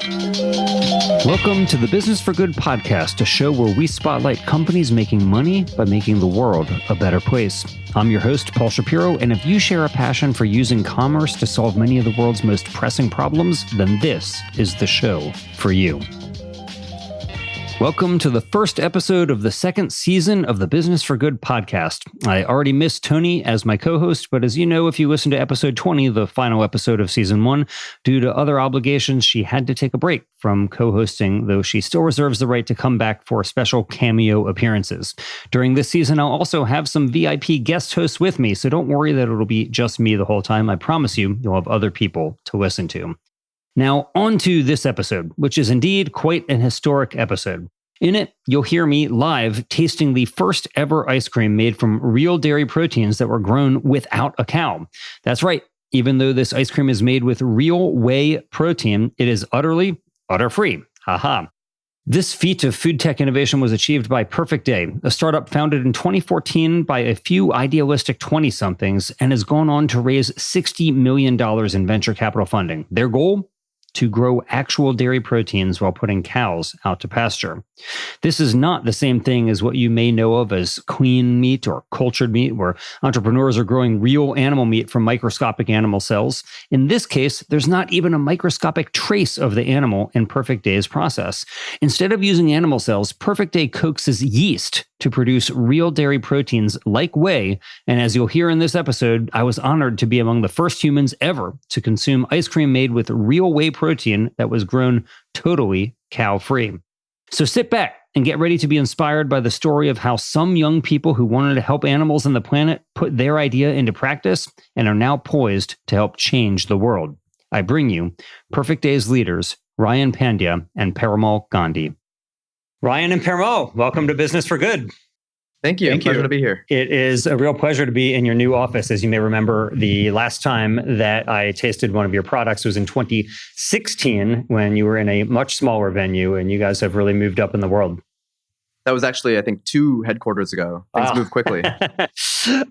Welcome to the Business for Good podcast, a show where we spotlight companies making money by making the world a better place. I'm your host, Paul Shapiro, and if you share a passion for using commerce to solve many of the world's most pressing problems, then this is the show for you. Welcome to the first episode of the second season of the Business for Good podcast. I already missed Tony as my co-host, but as you know, if you listen to episode 20, the final episode of season 1, due to other obligations, she had to take a break from co-hosting, though she still reserves the right to come back for special cameo appearances. During this season, I'll also have some VIP guest hosts with me, so don't worry that it'll be just me the whole time. I promise you'll have other people to listen to. Now, on to this episode, which is indeed quite an historic episode. In it, you'll hear me live tasting the first ever ice cream made from real dairy proteins that were grown without a cow. That's right. Even though this ice cream is made with real whey protein, it is udder-free. Haha. This feat of food tech innovation was achieved by Perfect Day, a startup founded in 2014 by a few idealistic 20-somethings and has gone on to raise $60 million in venture capital funding. Their goal? To grow actual dairy proteins while putting cows out to pasture. This is not the same thing as what you may know of as clean meat or cultured meat, where entrepreneurs are growing real animal meat from microscopic animal cells. In this case, there's not even a microscopic trace of the animal in Perfect Day's process. Instead of using animal cells, Perfect Day coaxes yeast to produce real dairy proteins like whey, and as you'll hear in this episode, I was honored to be among the first humans ever to consume ice cream made with real whey protein that was grown totally cow-free. So sit back and get ready to be inspired by the story of how some young people who wanted to help animals and the planet put their idea into practice and are now poised to help change the world. I bring you Perfect Day's leaders, Ryan Pandya and Perumal Gandhi. Ryan and Perumal, welcome to Business for Good. Thank you. Pleasure to be here. It is a real pleasure to be in your new office. As you may remember, the last time that I tasted one of your products was in 2016 when you were in a much smaller venue, and you guys have really moved up in the world. That was actually, I think, 2 headquarters ago. Things moved quickly.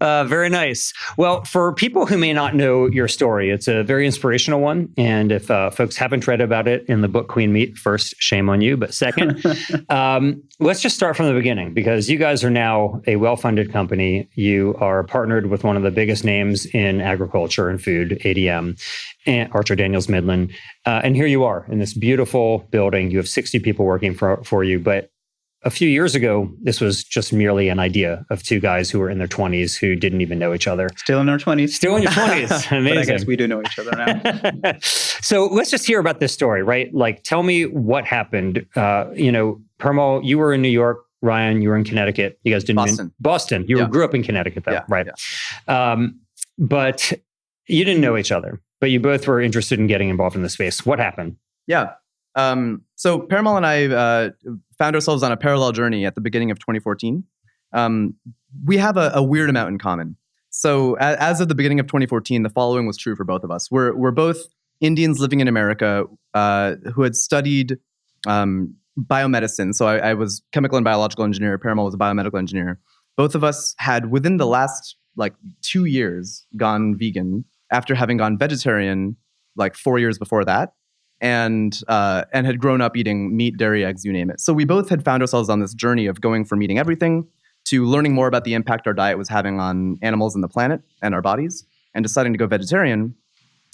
Very nice. Well, for people who may not know your story, it's a very inspirational one. And if folks haven't read about it in the book Queen Meat, first, shame on you. But second, let's just start from the beginning, because you guys are now a well-funded company. You are partnered with one of the biggest names in agriculture and food, ADM, and Archer Daniels Midland. And here you are in this beautiful building. You have 60 people working for you. But a few years ago, this was just merely an idea of 2 guys who were in their 20s who didn't even know each other. Still in our 20s. Still in your 20s. Amazing. But I guess we do know each other now. So let's just hear about this story, right? Like, tell me what happened. Perumal, you were in New York. Ryan, you were in Connecticut. You guys didn't Boston. You grew up in Connecticut, though, right? Yeah. But you didn't know each other, but you both were interested in getting involved in the space. What happened? Yeah. So Perumal and I found ourselves on a parallel journey at the beginning of 2014. We have a weird amount in common. So as of the beginning of 2014, the following was true for both of us. We're both Indians living in America who had studied biomedicine. So I was chemical and biological engineer. Perumal was a biomedical engineer. Both of us had, within the last 2 years, gone vegan after having gone vegetarian 4 years before that. And had grown up eating meat, dairy, eggs, you name it. So we both had found ourselves on this journey of going from eating everything to learning more about the impact our diet was having on animals and the planet and our bodies, and deciding to go vegetarian,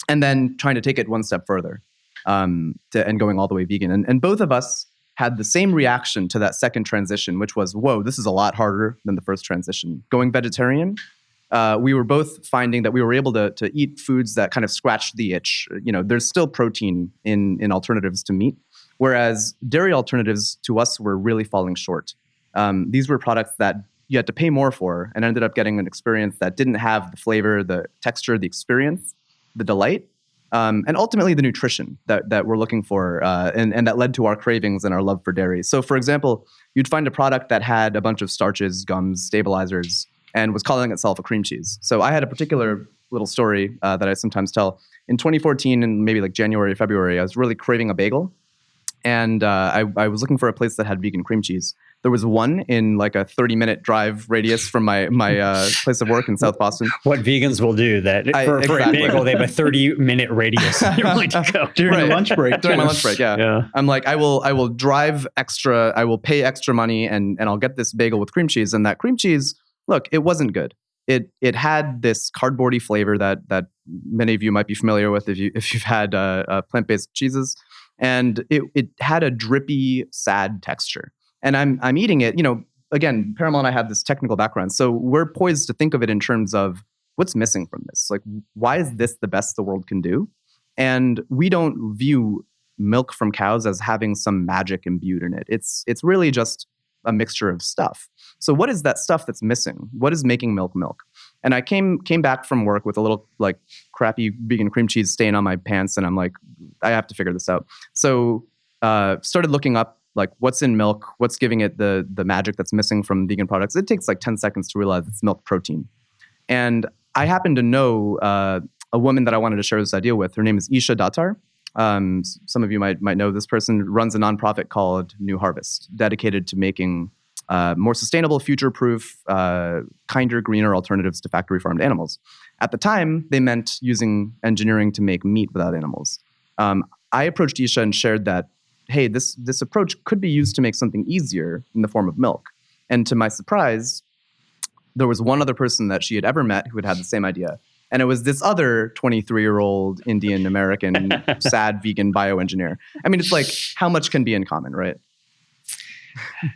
and then trying to take it one step further and going all the way vegan. And both of us had the same reaction to that second transition, which was, whoa, this is a lot harder than the first transition. Going vegetarian, we were both finding that we were able to eat foods that kind of scratched the itch. There's still protein in alternatives to meat, whereas dairy alternatives to us were really falling short. These were products that you had to pay more for, and ended up getting an experience that didn't have the flavor, the texture, the experience, the delight, and ultimately the nutrition that we're looking for, and that led to our cravings and our love for dairy. So, for example, you'd find a product that had a bunch of starches, gums, stabilizers, and was calling itself a cream cheese. So I had a particular little story that I sometimes tell. In 2014, in maybe January, February, I was really craving a bagel. And I was looking for a place that had vegan cream cheese. There was one in like a 30-minute drive radius from my place of work in South Boston. What vegans will do that for a bagel, they have a 30-minute radius. You're willing to go during lunch break. During my lunch break, yeah. I'm like, I will drive extra. I will pay extra money, and I'll get this bagel with cream cheese. And that cream cheese, look, it wasn't good. It had this cardboardy flavor that many of you might be familiar with if you've had plant-based cheeses, and it had a drippy, sad texture. And I'm eating it. Again, Perumal and I have this technical background, so we're poised to think of it in terms of what's missing from this. Like, why is this the best the world can do? And we don't view milk from cows as having some magic imbued in it. It's really just a mixture of stuff. So what is that stuff that's missing? What is making milk? And I came back from work with a little like crappy vegan cream cheese stain on my pants, and I'm like, I have to figure this out. So started looking up like what's in milk, what's giving it the magic that's missing from vegan products. It takes like 10 seconds to realize it's milk protein. And I happen to know a woman that I wanted to share this idea with. Her name is Isha Datar. Some of you might know this person. Runs a nonprofit called New Harvest, dedicated to making more sustainable, future-proof, kinder, greener alternatives to factory-farmed animals. At the time, they meant using engineering to make meat without animals. I approached Isha and shared that, hey, this approach could be used to make something easier in the form of milk. And to my surprise, there was one other person that she had ever met who had the same idea. And it was this other 23-year-old Indian American sad vegan bioengineer. I mean, it's like, how much can be in common, right?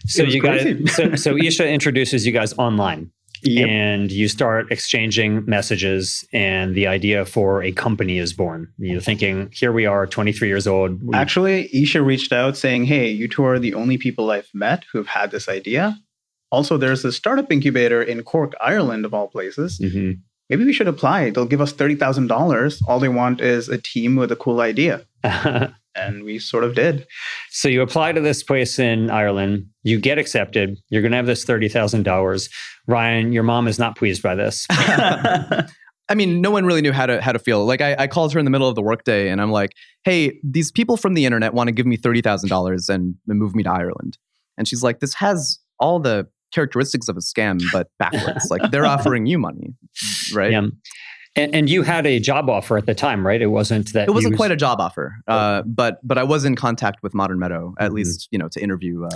So you guys, so Isha introduces you guys online. Yep. And you start exchanging messages, and the idea for a company is born. You're thinking, here we are, 23 years old. Actually, Isha reached out saying, hey, you two are the only people I've met who've had this idea. Also, there's a startup incubator in Cork, Ireland, of all places. Mm-hmm. Maybe we should apply. They'll give us $30,000. All they want is a team with a cool idea. And we sort of did. So you apply to this place in Ireland. You get accepted. You're going to have this $30,000. Ryan, your mom is not pleased by this. I mean, no one really knew how to feel. Like I called her in the middle of the workday, and I'm like, "Hey, these people from the internet want to give me $30,000 and move me to Ireland." And she's like, "This has all the characteristics of a scam, but backwards. Like they're offering you money, right?" Yeah. And you had a job offer at the time, right? It wasn't that. It wasn't quite a job offer, but I was in contact with Modern Meadow, at least to interview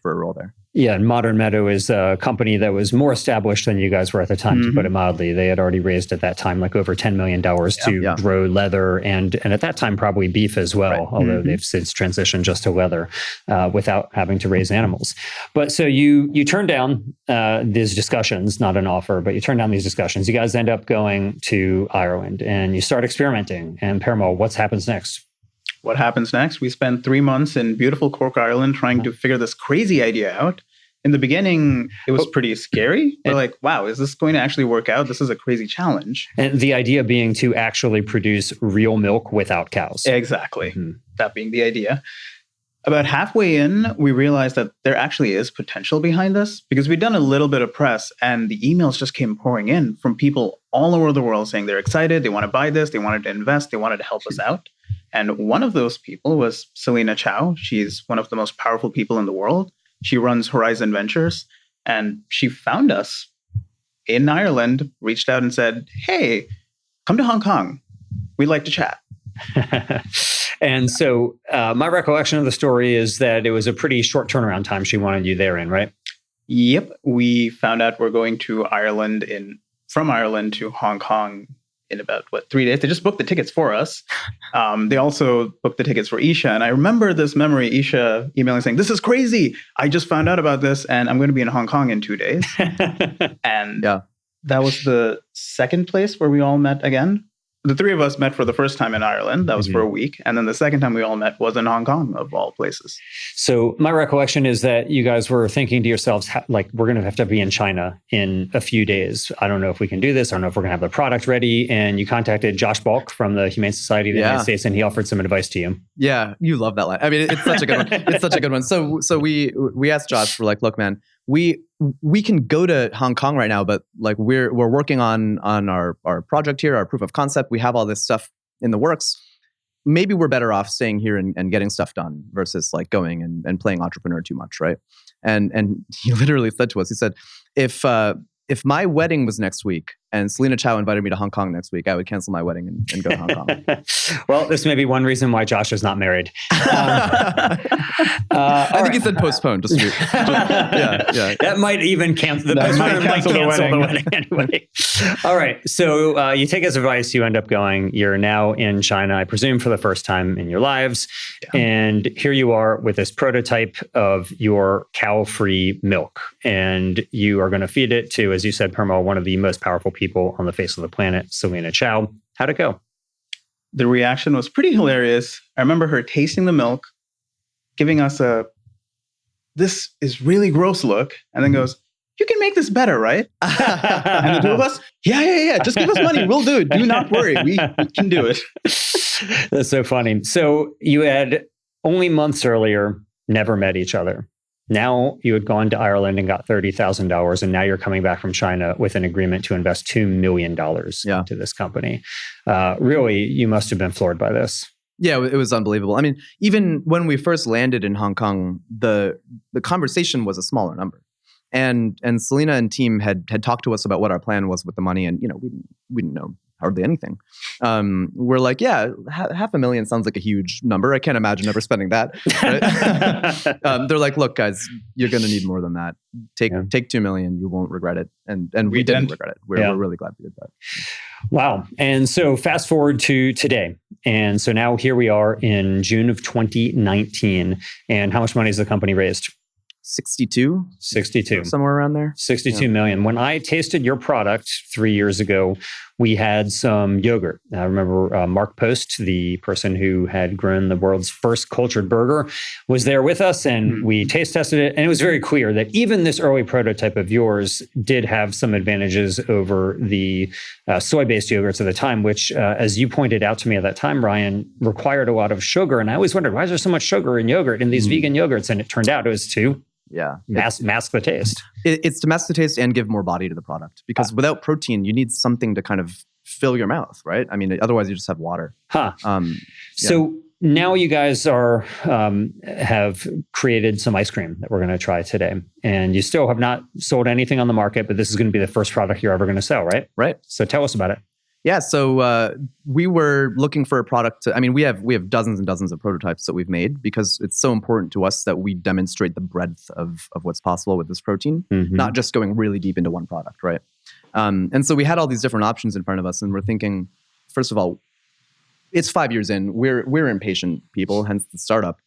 for a role there. Yeah, and Modern Meadow is a company that was more established than you guys were at the time, to put it mildly. They had already raised at that time like over $10 million to grow leather and at that time probably beef as well, right. Although they've since transitioned just to leather without having to raise animals. But so you turn down these discussions, not an offer, but you turn down these discussions. You guys end up going to Ireland and you start experimenting. And Perumal, what happens next? What happens next? We spent 3 months in beautiful Cork, Ireland, trying to figure this crazy idea out. In the beginning, it was pretty scary. We're like, wow, is this going to actually work out? This is a crazy challenge. And the idea being to actually produce real milk without cows. Exactly. Mm-hmm. That being the idea. About halfway in, we realized that there actually is potential behind this because we'd done a little bit of press and the emails just came pouring in from people all over the world saying they're excited, they want to buy this, they wanted to invest, they wanted to help us out. And one of those people was Selena Chow. She's one of the most powerful people in the world. She runs Horizon Ventures, and she found us in Ireland, reached out and said, hey, come to Hong Kong. We'd like to chat. And so my recollection of the story is that it was a pretty short turnaround time she wanted you there in, right? Yep. We found out we're going to Ireland from Ireland to Hong Kong in about 3 days. They just booked the tickets for us. They also booked the tickets for Isha. And I remember this memory, Isha emailing saying, this is crazy. I just found out about this and I'm going to be in Hong Kong in 2 days. And that was the second place where we all met again. The three of us met for the first time in Ireland. That was for a week. And then the second time we all met was in Hong Kong, of all places. So my recollection is that you guys were thinking to yourselves, like, we're going to have to be in China in a few days. I don't know if we can do this. I don't know if we're going to have the product ready. And you contacted Josh Balk from the Humane Society of the United States, and he offered some advice to you. Yeah, you love that line. I mean, it's such a good one. It's such a good one. So we asked Josh, we're like, look, man, we can go to Hong Kong right now, but like we're working on our project here, our proof of concept. We have all this stuff in the works. maybe we're better off staying here and getting stuff done versus like going and playing entrepreneur too much, right? And he literally said to us, he said, if my wedding was next week and Selena Chow invited me to Hong Kong next week, I would cancel my wedding and go to Hong Kong. Well, this may be one reason why Josh is not married. I think he said postpone. Yeah. That might even cancel the wedding anyway. All right. So you take his advice. You end up going. You're now in China, I presume, for the first time in your lives. Yeah. And here you are with this prototype of your cow-free milk. And you are going to feed it to, as you said, Perumal, one of the most powerful people on the face of the planet, Selena Chow. How'd it go? The reaction was pretty hilarious. I remember her tasting the milk, giving us this is really gross look, and then goes, you can make this better, right? And the two of us, yeah. Just give us money. We'll do it. Do not worry. We can do it. That's so funny. So you had only months earlier never met each other. Now you had gone to Ireland and got $30,000, and now you're coming back from China with an agreement to invest $2 million into this company. Really, you must have been floored by this. Yeah, it was unbelievable. I mean, even when we first landed in Hong Kong, the conversation was a smaller number. And Selena and team had talked to us about what our plan was with the money, and we didn't know hardly anything. We're like, yeah, $500,000 sounds like a huge number. I can't imagine ever spending that. Right? They're like, look, guys, you're going to need more than that. Take $2 million. You won't regret it. And we didn't regret it. We're really glad we did that. Wow. And so fast forward to today. And so now here we are in June of 2019. And how much money has the company raised? 62, somewhere around there. 62 million. When I tasted your product 3 years ago, we had some yogurt. I remember Mark Post, the person who had grown the world's first cultured burger, was there with us, and we taste tested it. And it was very clear that even this early prototype of yours did have some advantages over the soy-based yogurts at the time, which, as you pointed out to me at that time, Ryan, required a lot of sugar. And I always wondered, why is there so much sugar in yogurt, in these vegan yogurts? And it turned out it was to mask the taste. It's to mask the taste and give more body to the product, because without protein, you need something to kind of fill your mouth, right? I mean, otherwise you just have water. So now you guys have created some ice cream that we're going to try today, and you still have not sold anything on the market, but this is going to be the first product you're ever going to sell, right? Right. So tell us about it. Yeah, so we we have dozens and dozens of prototypes that we've made, because it's so important to us that we demonstrate the breadth of what's possible with this protein, not just going really deep into one product, right? And so we had all these different options in front of us, and we're thinking, first of all, it's 5 years in. We're impatient people, hence the startup.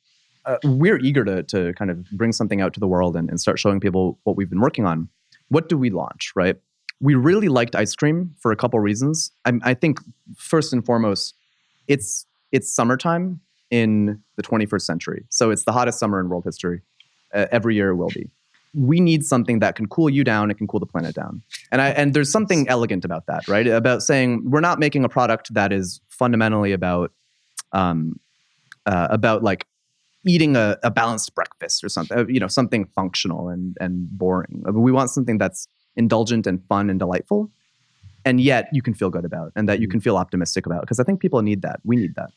We're eager to kind of bring something out to the world and start showing people what we've been working on. What do we launch, right? We really liked ice cream for a couple reasons. I think first and foremost, it's summertime in the 21st century. So it's the hottest summer in world history. Every year it will be. We need something that can cool you down. It can cool the planet down. And there's something elegant about that, right? About saying we're not making a product that is fundamentally about like eating a balanced breakfast or something, something functional and boring. We want something that's indulgent and fun and delightful, and yet you can feel good about, and that you can feel optimistic about, because I think people need that. We need that.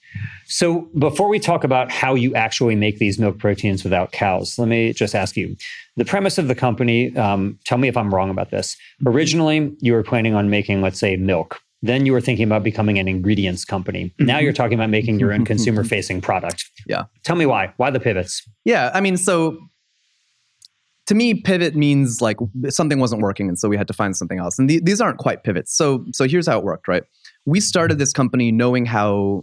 So before we talk about how you actually make these milk proteins without cows, let me just ask you, the premise of the company, tell me if I'm wrong about this. Originally, you were planning on making, let's say, milk. Then you were thinking about becoming an ingredients company. Now you're talking about making your own consumer-facing product. Yeah. Tell me why. Why the pivots? Yeah, I mean, so to me, pivot means like something wasn't working, and so we had to find something else. And these aren't quite pivots. So here's how it worked, right? We started this company knowing how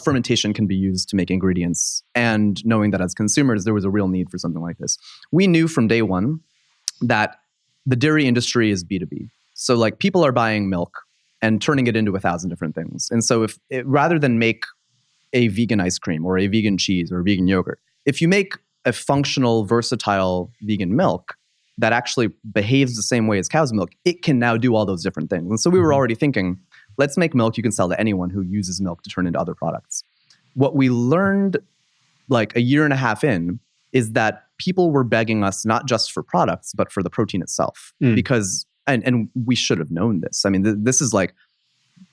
fermentation can be used to make ingredients, and knowing that as consumers, there was a real need for something like this. We knew from day one that the dairy industry is B2B. So like people are buying milk and turning it into 1,000 different things. And so rather than make a vegan ice cream or a vegan cheese or a vegan yogurt, if you make a functional, versatile vegan milk that actually behaves the same way as cow's milk, it can now do all those different things. And so we were already thinking, let's make milk you can sell to anyone who uses milk to turn into other products. What we learned like a year and a half in is that people were begging us not just for products, but for the protein itself. Because, and we should have known this. I mean, this is like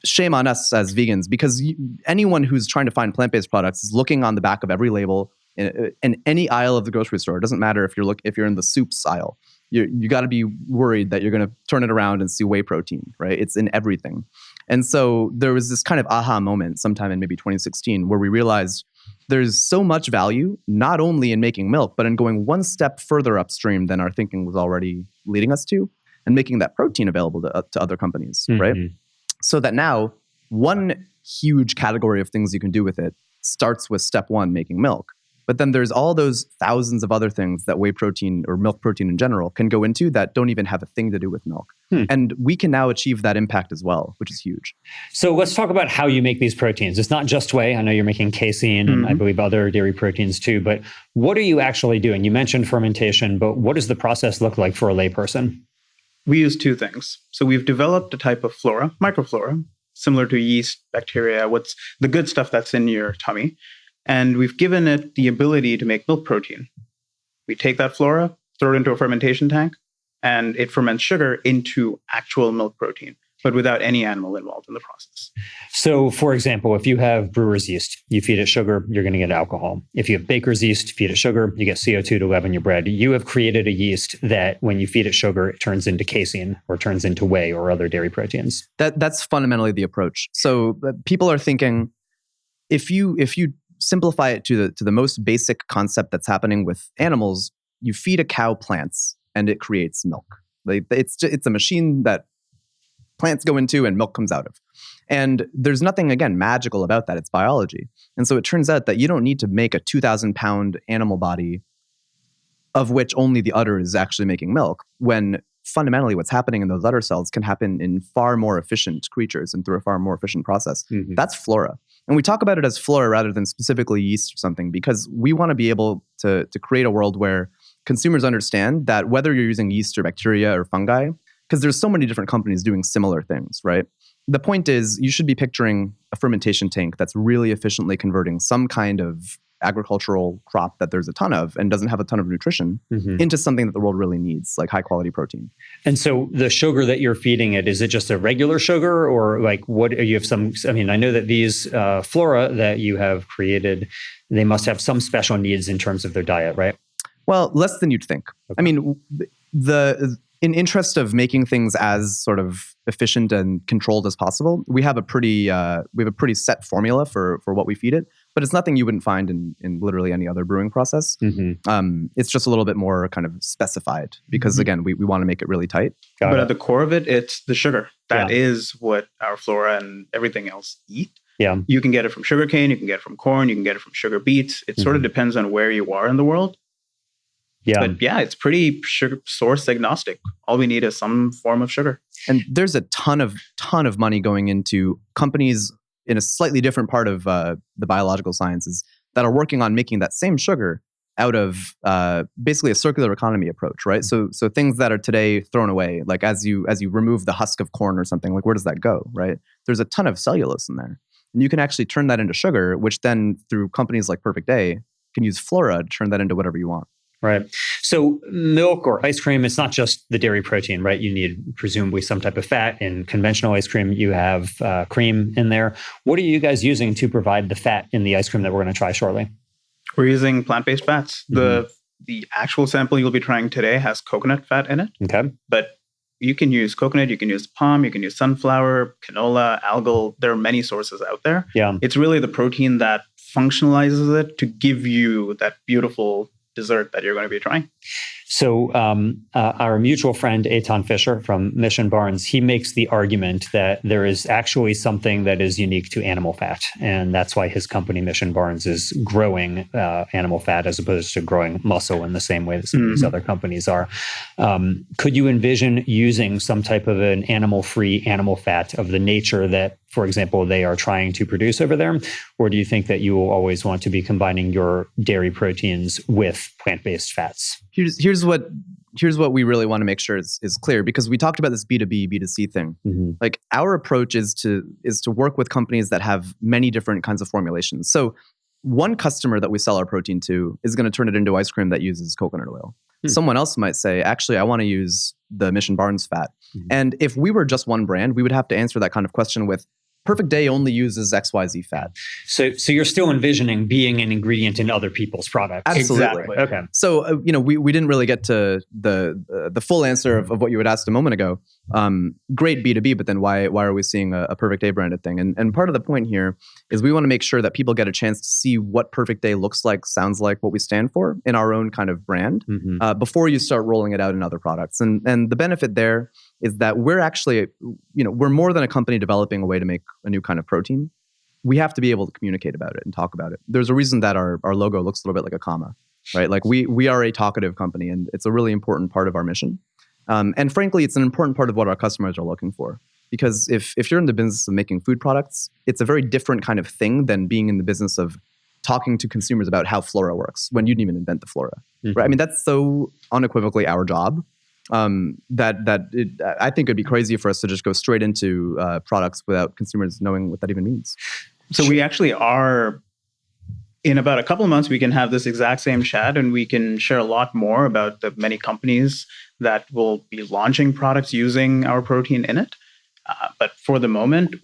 shame on us as vegans, because anyone who's trying to find plant-based products is looking on the back of every label in any aisle of the grocery store. It doesn't matter if you're in the soups aisle. You got to be worried that you're going to turn it around and see whey protein, right? It's in everything. And so there was this kind of aha moment sometime in maybe 2016 where we realized there's so much value, not only in making milk, but in going one step further upstream than our thinking was already leading us to, and making that protein available to other companies, right? So that now one huge category of things you can do with it starts with step one, making milk. But then there's all those thousands of other things that whey protein or milk protein in general can go into that don't even have a thing to do with milk. And we can now achieve that impact as well, which is huge. So let's talk about how you make these proteins. It's not just whey. I know you're making casein and I believe other dairy proteins too, but what are you actually doing? You mentioned fermentation, but what does the process look like for a layperson? We use two things. So we've developed a type of flora, microflora, similar to yeast, bacteria, what's the good stuff that's in your tummy. And we've given it the ability to make milk protein. We take that flora, throw it into a fermentation tank, and it ferments sugar into actual milk protein, but without any animal involved in the process. So, for example, if you have brewer's yeast, you feed it sugar, you're going to get alcohol. If you have baker's yeast, feed it sugar, you get CO2 to leaven your bread. You have created a yeast that when you feed it sugar, it turns into casein or turns into whey or other dairy proteins. That's fundamentally the approach. So people are thinking, if you simplify it to the most basic concept that's happening with animals, you feed a cow plants and it creates milk. Like it's a machine that plants go into and milk comes out of. And there's nothing, again, magical about that. It's biology. And so it turns out that you don't need to make a 2,000-pound animal body of which only the udder is actually making milk, when fundamentally what's happening in those udder cells can happen in far more efficient creatures and through a far more efficient process. That's flora. And we talk about it as flora rather than specifically yeast or something, because we want to be able to create a world where consumers understand that whether you're using yeast or bacteria or fungi, because there's so many different companies doing similar things, right? The point is you should be picturing a fermentation tank that's really efficiently converting some kind of agricultural crop that there's a ton of and doesn't have a ton of nutrition into something that the world really needs, like high quality protein. And so the sugar that you're feeding it, is it just a regular sugar, or like what you have some, I mean, I know that these flora that you have created, they must have some special needs in terms of their diet, right? Well, less than you'd think. Okay. I mean, in interest of making things as sort of efficient and controlled as possible, we have a pretty set formula for what we feed it, but it's nothing you wouldn't find in literally any other brewing process. It's just a little bit more kind of specified because again, we want to make it really tight. But at the core of it, it's the sugar. That is what our flora and everything else eat. Yeah. You can get it from sugarcane, you can get it from corn, you can get it from sugar beets. It sort of depends on where you are in the world. Yeah. But yeah, it's pretty sugar source agnostic. All we need is some form of sugar. And there's a ton of money going into companies in a slightly different part of the biological sciences that are working on making that same sugar out of basically a circular economy approach, right? So things that are today thrown away, like as you remove the husk of corn or something, like where does that go, right? There's a ton of cellulose in there. And you can actually turn that into sugar, which then through companies like Perfect Day can use flora to turn that into whatever you want. Right. So milk or ice cream, it's not just the dairy protein, right? You need presumably some type of fat. In conventional ice cream, you have cream in there. What are you guys using to provide the fat in the ice cream that we're going to try shortly? We're using plant-based fats. The actual sample you'll be trying today has coconut fat in it. Okay. But you can use coconut, you can use palm, you can use sunflower, canola, algal. There are many sources out there. Yeah. It's really the protein that functionalizes it to give you that beautiful dessert that you're going to be trying. So our mutual friend, Eitan Fisher from Mission Barns, he makes the argument that there is actually something that is unique to animal fat. And that's why his company, Mission Barns, is growing animal fat as opposed to growing muscle in the same way that some of these other companies are. Could you envision using some type of an animal-free animal fat of the nature that, for example, they are trying to produce over there? Or do you think that you will always want to be combining your dairy proteins with plant-based fats? Here's what we really want to make sure is clear, because we talked about this B2B, B2C thing. Like our approach is to work with companies that have many different kinds of formulations. So one customer that we sell our protein to is going to turn it into ice cream that uses coconut oil. Someone else might say, actually, I want to use the Mission Barnes fat. And if we were just one brand, we would have to answer that kind of question with, Perfect Day only uses XYZ fat. So you're still envisioning being an ingredient in other people's products. Absolutely. Exactly. Okay. So, we didn't really get to the full answer of what you had asked a moment ago. Great B2B, but then why are we seeing a Perfect Day branded thing? And part of the point here is we want to make sure that people get a chance to see what Perfect Day looks like, sounds like, what we stand for in our own kind of brand before you start rolling it out in other products. And the benefit there is that we're actually, we're more than a company developing a way to make a new kind of protein. We have to be able to communicate about it and talk about it. There's a reason that our logo looks a little bit like a comma, right? Like we are a talkative company, and it's a really important part of our mission. And frankly, it's an important part of what our customers are looking for. Because if you're in the business of making food products, it's a very different kind of thing than being in the business of talking to consumers about how flora works when you didn't even invent the flora. Right? I mean, that's so unequivocally our job. I think it'd be crazy for us to just go straight into products without consumers knowing what that even means. So we actually are, in about a couple of months, we can have this exact same chat, and we can share a lot more about the many companies that will be launching products using our protein in it. But for the moment,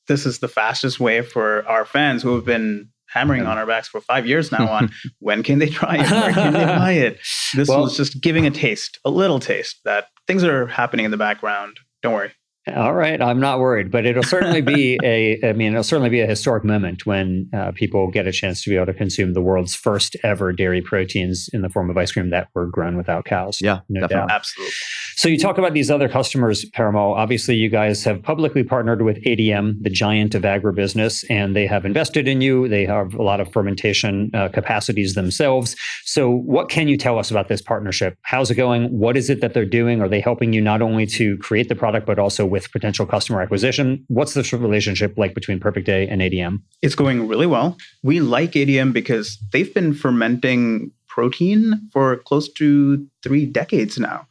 this is the fastest way for our fans who have been hammering on our backs for 5 years now on when can they try it, where can they buy it. This was just giving a little taste that things are happening in the background. Don't worry. All right, I'm not worried, but it'll certainly be a historic moment when people get a chance to be able to consume the world's first ever dairy proteins in the form of ice cream that were grown without cows. Yeah, no definitely. doubt. Absolutely. So you talk about these other customers, Perumal. Obviously, you guys have publicly partnered with ADM, the giant of agribusiness, and they have invested in you. They have a lot of fermentation capacities themselves. So what can you tell us about this partnership? How's it going? What is it that they're doing? Are they helping you not only to create the product, but also with potential customer acquisition? What's the relationship like between Perfect Day and ADM? It's going really well. We like ADM because they've been fermenting protein for close to 3 decades now.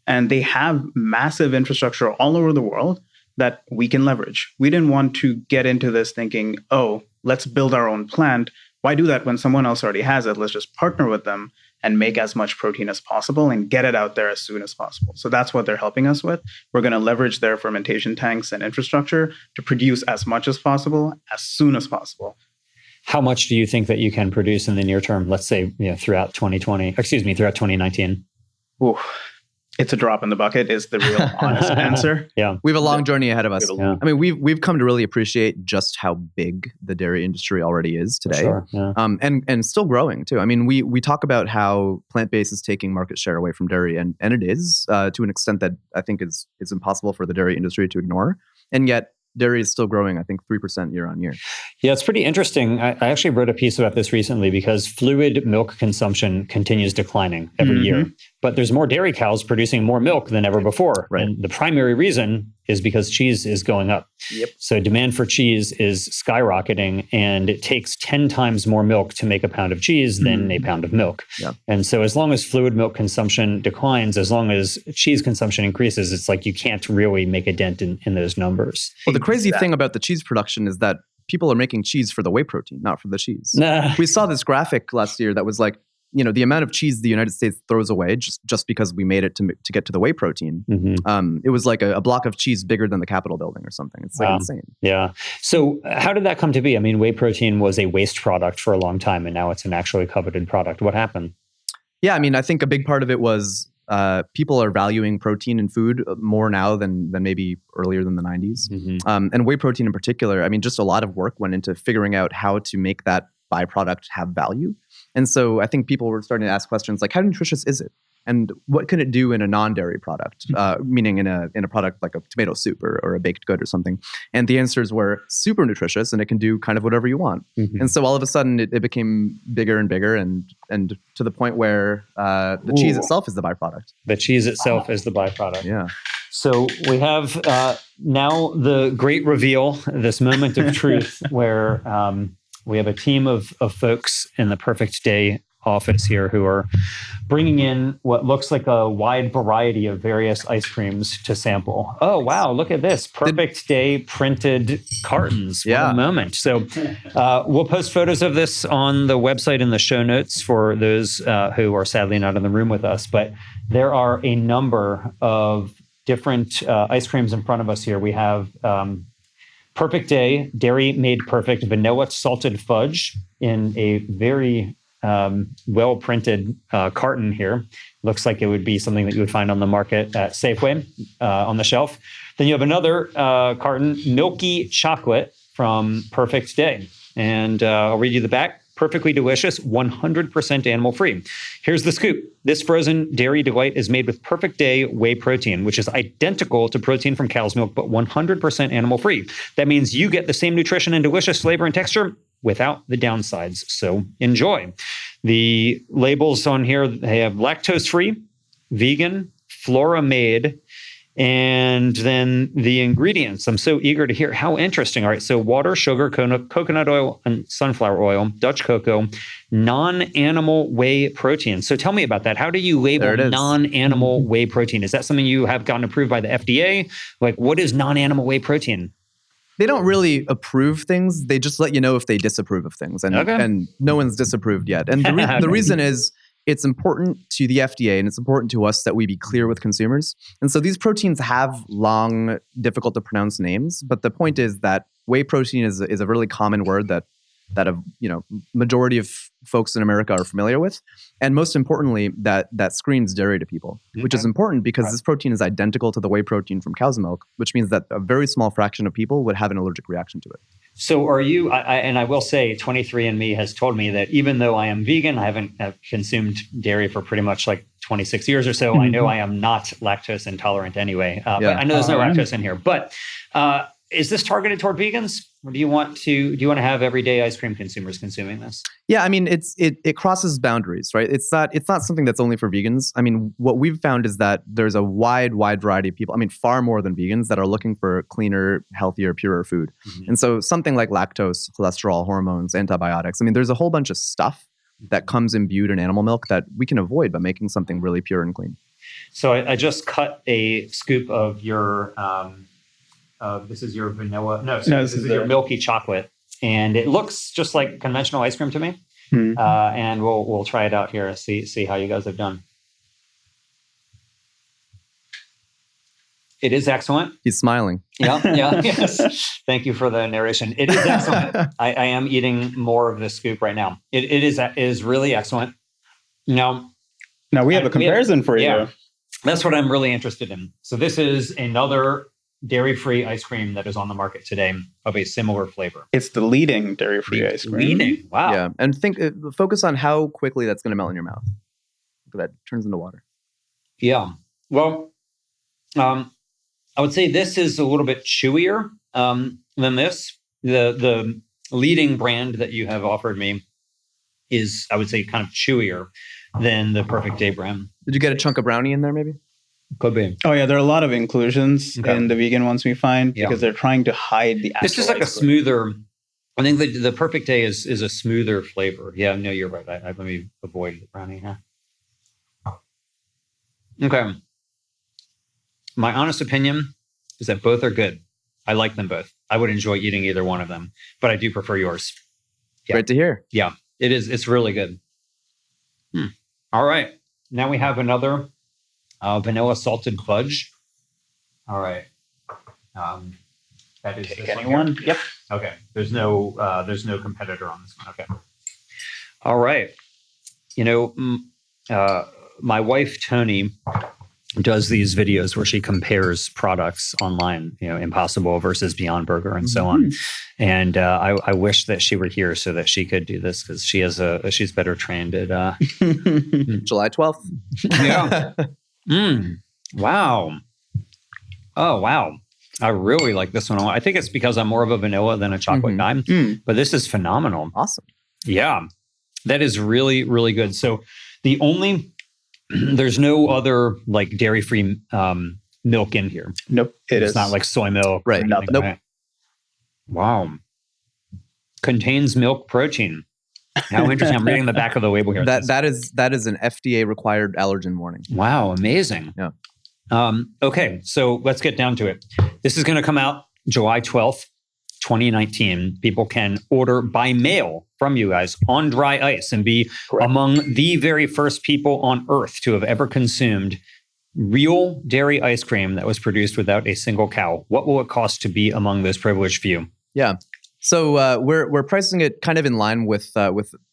And they have massive infrastructure all over the world that we can leverage. We didn't want to get into this thinking, oh, let's build our own plant. Why do that when someone else already has it? Let's just partner with them and make as much protein as possible and get it out there as soon as possible. So that's what they're helping us with. We're going to leverage their fermentation tanks and infrastructure to produce as much as possible, as soon as possible. How much do you think that you can produce in the near term? Let's say, throughout 2019. Ooh, it's a drop in the bucket is the real honest answer. Yeah. We have a long journey ahead of us. Yeah. I mean, we've come to really appreciate just how big the dairy industry already is today. Sure, yeah. And still growing too. I mean, we talk about how plant-based is taking market share away from dairy, and it is to an extent that I think is impossible for the dairy industry to ignore. And yet dairy is still growing, I think, 3% year on year. Yeah, it's pretty interesting. I actually wrote a piece about this recently because fluid milk consumption continues declining every year. But there's more dairy cows producing more milk than ever before. Right. And the primary reason is because cheese is going up. Yep. So demand for cheese is skyrocketing, and it takes 10 times more milk to make a pound of cheese than a pound of milk. Yeah. And so as long as fluid milk consumption declines, as long as cheese consumption increases, it's like you can't really make a dent in those numbers. Well, the crazy thing about the cheese production is that people are making cheese for the whey protein, not for the cheese. Nah. We saw this graphic last year that was like, the amount of cheese the United States throws away just because we made it to get to the whey protein. It was like a block of cheese bigger than the Capitol building or something. It's like insane. Yeah. So how did that come to be? I mean, whey protein was a waste product for a long time, and now it's an actually coveted product. What happened? Yeah, I mean, I think a big part of it was people are valuing protein in food more now than maybe earlier than the 90s. And whey protein in particular, I mean, just a lot of work went into figuring out how to make that byproduct have value. And so I think people were starting to ask questions like, how nutritious is it? And what can it do in a non-dairy product, meaning in a product like a tomato soup or a baked good or something? And the answers were super nutritious, and it can do kind of whatever you want. And so all of a sudden, it became bigger and bigger, and to the point where the cheese itself is the byproduct. The cheese itself is the byproduct. Yeah. So we have now the great reveal, this moment of truth where we have a team of folks in the Perfect Day office here who are bringing in what looks like a wide variety of various ice creams to sample. Oh, wow. Look at this. Perfect Day printed cartons. What a moment. So we'll post photos of this on the website in the show notes for those who are sadly not in the room with us. But there are a number of different ice creams in front of us here. We have Perfect Day, Dairy Made Perfect, Vanilla Salted Fudge in a very well-printed carton here. Looks like it would be something that you would find on the market at Safeway on the shelf. Then you have another carton, Milky Chocolate from Perfect Day. And I'll read you the back. Perfectly delicious, 100% animal-free. Here's the scoop. This frozen dairy delight is made with Perfect Day whey protein, which is identical to protein from cow's milk, but 100% animal-free. That means you get the same nutrition and delicious flavor and texture without the downsides. So enjoy. The labels on here, they have lactose-free, vegan, flora-made, and then the ingredients. I'm so eager to hear how interesting. All right, so water, sugar, coconut oil, and sunflower oil, Dutch cocoa, non-animal whey protein. So tell me about that. How do you label non-animal whey protein? Is that something you have gotten approved by the FDA? Like, what is non-animal whey protein? They don't really approve things. They just let you know if they disapprove of things. And no one's disapproved yet. And the reason is it's important to the FDA and it's important to us that we be clear with consumers. And so these proteins have long, difficult to pronounce names. But the point is that whey protein is a really common word that a majority of folks in America are familiar with. And most importantly, that screams dairy to people, which is important because this protein is identical to the whey protein from cow's milk, which means that a very small fraction of people would have an allergic reaction to it. So are you, and I will say 23andMe has told me that even though I am vegan, I haven't consumed dairy for pretty much like 26 years or so. I know I am not lactose intolerant anyway, but I know there's no lactose in here. But is this targeted toward vegans? Or do you want to have everyday ice cream consumers consuming this? Yeah, I mean, it crosses boundaries, right? It's not something that's only for vegans. I mean, what we've found is that there's a wide variety of people, I mean, far more than vegans, that are looking for cleaner, healthier, purer food. And so something like lactose, cholesterol, hormones, antibiotics, I mean, there's a whole bunch of stuff that comes imbued in animal milk that we can avoid by making something really pure and clean. So I just cut a scoop of your... this is your vanilla. This is your milky chocolate, and it looks just like conventional ice cream to me. And we'll try it out here and see how you guys have done. It is excellent. He's smiling. Yes. Thank you for the narration. It is excellent. I am eating more of this scoop right now. It is really excellent. Now we have a comparison for you. Yeah, that's what I'm really interested in. So this is another dairy-free ice cream that is on the market today of a similar flavor. It's the leading dairy-free ice cream. Wow. Yeah, and focus on how quickly that's going to melt in your mouth. Look at that, it turns into water. Yeah. Well, I would say this is a little bit chewier than this. The leading brand that you have offered me is, I would say, kind of chewier than the Perfect Day brand. Did you get a chunk of brownie in there, maybe? Could be. Oh yeah, there are a lot of inclusions in the vegan ones we find because they're trying to hide the actual. This is like a smoother. I think the Perfect Day is a smoother flavor. Yeah, no, you're right. Let me avoid the brownie here. Okay. My honest opinion is that both are good. I like them both. I would enjoy eating either one of them, but I do prefer yours. Yeah. Great to hear. Yeah, it is. It's really good. All right. Now we have another. Vanilla salted fudge. All right. That is take anyone. Yep. Okay. There's no competitor on this one. Okay. All right. My wife Tony does these videos where she compares products online. Impossible versus Beyond Burger and so on. And I wish that she were here so that she could do this because she's better trained at July 12th. Yeah. Wow. Oh, wow. I really like this one. I think it's because I'm more of a vanilla than a chocolate guy, but this is phenomenal. Awesome. Yeah, that is really, really good. So there's no other like dairy-free milk in here. Nope. It's not like soy milk. Right. Nope. Wow. Contains milk protein. How interesting. I'm reading the back of the label here. That is an FDA required allergen warning. Wow, amazing. Yeah. Okay, so let's get down to it. This is going to come out July 12th, 2019. People can order by mail from you guys on dry ice and be among the very first people on Earth to have ever consumed real dairy ice cream that was produced without a single cow. What will it cost to be among those privileged few? Yeah. So we're pricing it kind of in line with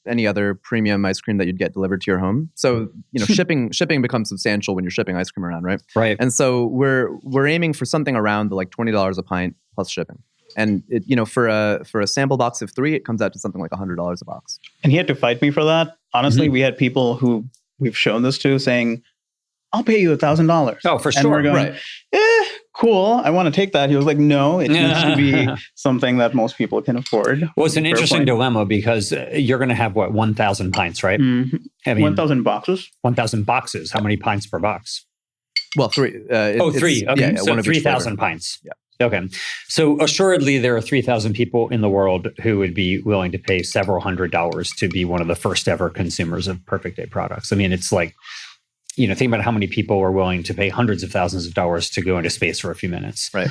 any other premium ice cream that you'd get delivered to your home. So shipping becomes substantial when you're shipping ice cream around, right? Right. And so we're aiming for something around the like $20 a pint plus shipping. And for a sample box of 3, it comes out to something like $100 a box. And he had to fight me for that. Honestly, we had people who we've shown this to saying, "I'll pay you $1,000." Oh, for sure. And we're going, cool. I want to take that. He was like, "No, it needs to be something that most people can afford." Well, it's an interesting dilemma because you're going to have 1,000 pints, right? Mm-hmm. I mean, 1,000 boxes. 1,000 boxes. How many pints per box? Well, 3. 3. Okay, so 3,000 pints. Yeah. Okay. So assuredly, there are 3,000 people in the world who would be willing to pay several $100s to be one of the first ever consumers of Perfect Day products. I mean, it's like, think about how many people are willing to pay hundreds of thousands of dollars to go into space for a few minutes. Right.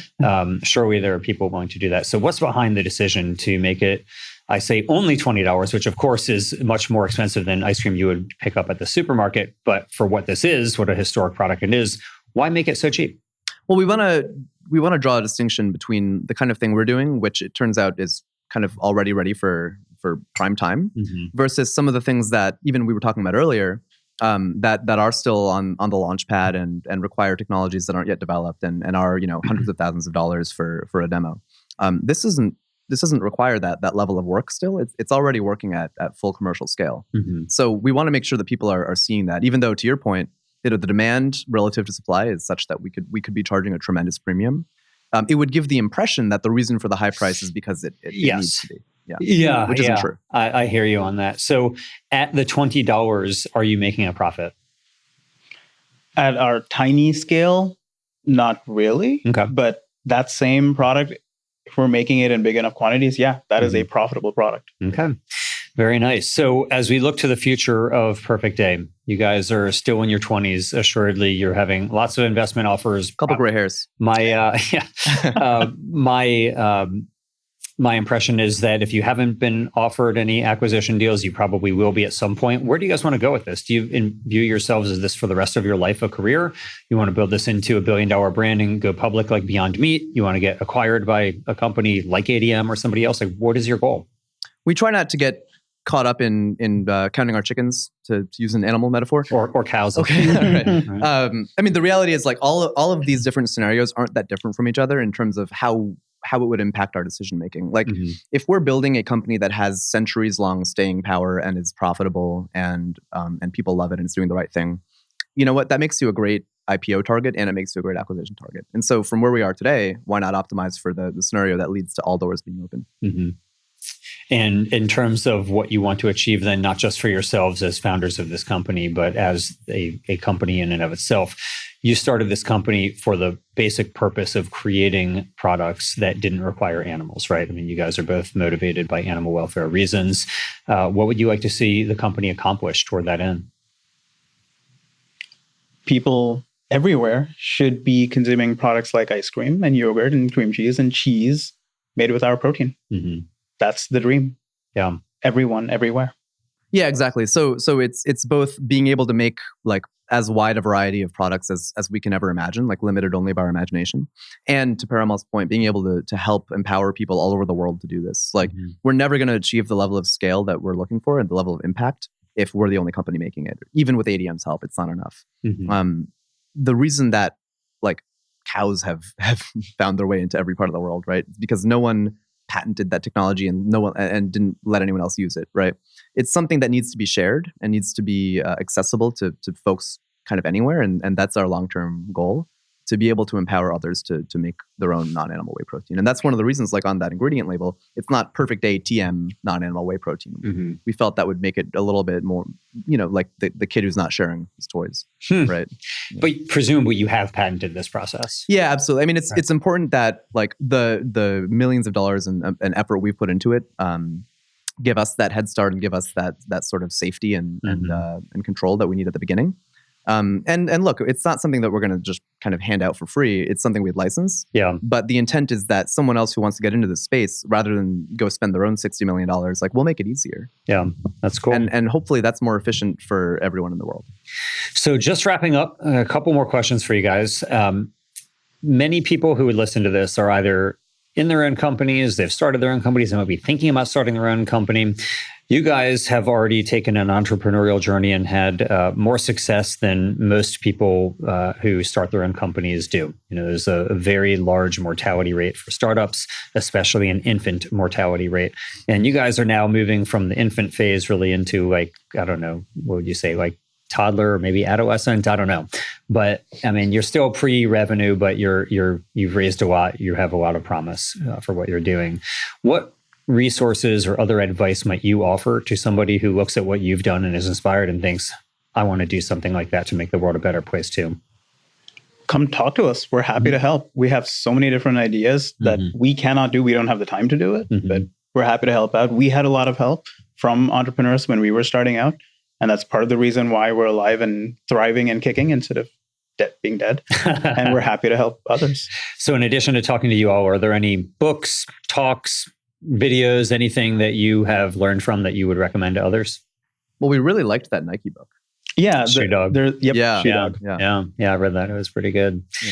Surely there are people willing to do that. So what's behind the decision to make it, I say, only $20, which of course is much more expensive than ice cream you would pick up at the supermarket. But for what this is, what a historic product it is, why make it so cheap? Well, we want to draw a distinction between the kind of thing we're doing, which it turns out is kind of already ready for prime time, versus some of the things that even we were talking about earlier, that are still on the launch pad and require technologies that aren't yet developed and are hundreds of thousands of dollars for a demo. This doesn't require that level of work still. It's already working at full commercial scale. So we want to make sure that people are seeing that, even though, to your point, the demand relative to supply is such that we could be charging a tremendous premium. It would give the impression that the reason for the high price is because it needs to be. Yeah, which isn't true. I hear you on that. So at the $20, are you making a profit? At our tiny scale, not really. Okay. But that same product, if we're making it in big enough quantities, that is a profitable product. Okay. Very nice. So as we look to the future of Perfect Day, you guys are still in your 20s. Assuredly, you're having lots of investment offers. Couple gray hairs. My impression is that if you haven't been offered any acquisition deals, you probably will be at some point. Where do you guys want to go with this? Do you view yourselves as this for the rest of your life, a career? You want to build this into $1 billion brand and go public like Beyond Meat? You want to get acquired by a company like ADM or somebody else? Like, what is your goal? We try not to get caught up in counting our chickens, to use an animal metaphor, or cows. Okay. Right. I mean, the reality is like all of these different scenarios aren't that different from each other in terms of how it would impact our decision making. Like if we're building a company that has centuries long staying power and is profitable and people love it and it's doing the right thing, you know what? That makes you a great IPO target and it makes you a great acquisition target. And so from where we are today, why not optimize for the scenario that leads to all doors being open? And in terms of what you want to achieve then, not just for yourselves as founders of this company, but as a company in and of itself, you started this company for the basic purpose of creating products that didn't require animals, right? I mean, you guys are both motivated by animal welfare reasons. What would you like to see the company accomplish toward that end? People everywhere should be consuming products like ice cream and yogurt and cream cheese and cheese made with our protein. That's the dream. Yeah. Everyone, everywhere. Yeah, exactly. So it's both being able to make like as wide a variety of products as we can ever imagine, like limited only by our imagination. And to Perumal's point, being able to help empower people all over the world to do this. Like we're never going to achieve the level of scale that we're looking for and the level of impact if we're the only company making it. Even with ADM's help, it's not enough. The reason that like cows have found their way into every part of the world, right? It's because no one patented that technology and didn't let anyone else use it, right? It's something that needs to be shared and needs to be accessible to folks kind of anywhere, and that's our long-term goal, to be able to empower others to make their own non-animal whey protein. And that's one of the reasons, like on that ingredient label, it's not Perfect Day TM non-animal whey protein. We felt that would make it a little bit more, like the kid who's not sharing his toys, right? But presumably you have patented this process. Yeah, absolutely. I mean, it's important that like the millions of dollars and effort we've put into it, give us that head start and give us that sort of safety and control that we need at the beginning. And look, it's not something that we're going to just kind of hand out for free. It's something we'd license. Yeah. But the intent is that someone else who wants to get into this space, rather than go spend their own $60 million, like, we'll make it easier. Yeah, that's cool. And hopefully that's more efficient for everyone in the world. So just wrapping up, a couple more questions for you guys. Many people who would listen to this are either in their own companies, they've started their own companies, they might be thinking about starting their own company. You guys have already taken an entrepreneurial journey and had more success than most people who start their own companies do. There's a very large mortality rate for startups, especially an infant mortality rate. And you guys are now moving from the infant phase really into, like, I don't know, what would you say, like toddler or maybe adolescent? I don't know. But I mean, you're still pre-revenue, but you've raised a lot. You have a lot of promise for what you're doing. What resources or other advice might you offer to somebody who looks at what you've done and is inspired and thinks, I want to do something like that to make the world a better place too? Come talk to us. We're happy to help. We have so many different ideas that we cannot do. We don't have the time to do it, but we're happy to help out. We had a lot of help from entrepreneurs when we were starting out. And that's part of the reason why we're alive and thriving and kicking instead of being dead. And we're happy to help others. So in addition to talking to you all, are there any books, talks, videos, anything that you have learned from that you would recommend to others? Well, we really liked that Nike book. Yeah. Shoe Dog. Yeah. Shoe Dog. Yeah, I read that. It was pretty good. Yeah.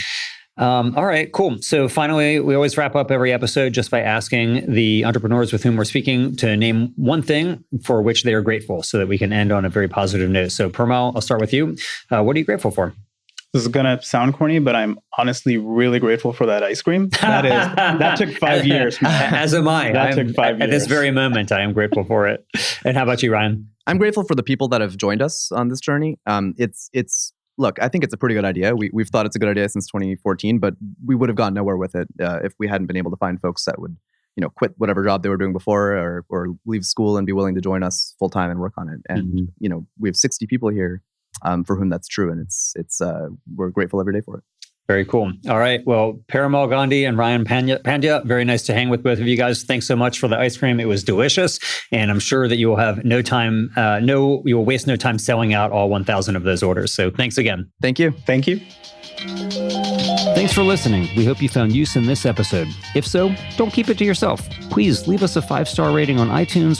All right, cool. So finally, we always wrap up every episode just by asking the entrepreneurs with whom we're speaking to name one thing for which they are grateful so that we can end on a very positive note. So Perumal, I'll start with you. What are you grateful for? This is going to sound corny, but I'm honestly really grateful for that ice cream. That took 5 years. As am I. That took 5 years. At this very moment, I am grateful for it. And how about you, Ryan? I'm grateful for the people that have joined us on this journey. Look, I think it's a pretty good idea. We've thought it's a good idea since 2014, but we would have gone nowhere with it if we hadn't been able to find folks that would, quit whatever job they were doing before or leave school and be willing to join us full time and work on it. And we have 60 people here for whom that's true, and it's we're grateful every day for it. Very cool. All right. Well, Perumal Gandhi and Ryan Pandya, very nice to hang with both of you guys. Thanks so much for the ice cream. It was delicious. And I'm sure that you will have you will waste no time selling out all 1,000 of those orders. So thanks again. Thank you. Thank you. Thanks for listening. We hope you found use in this episode. If so, don't keep it to yourself. Please leave us a 5-star rating on iTunes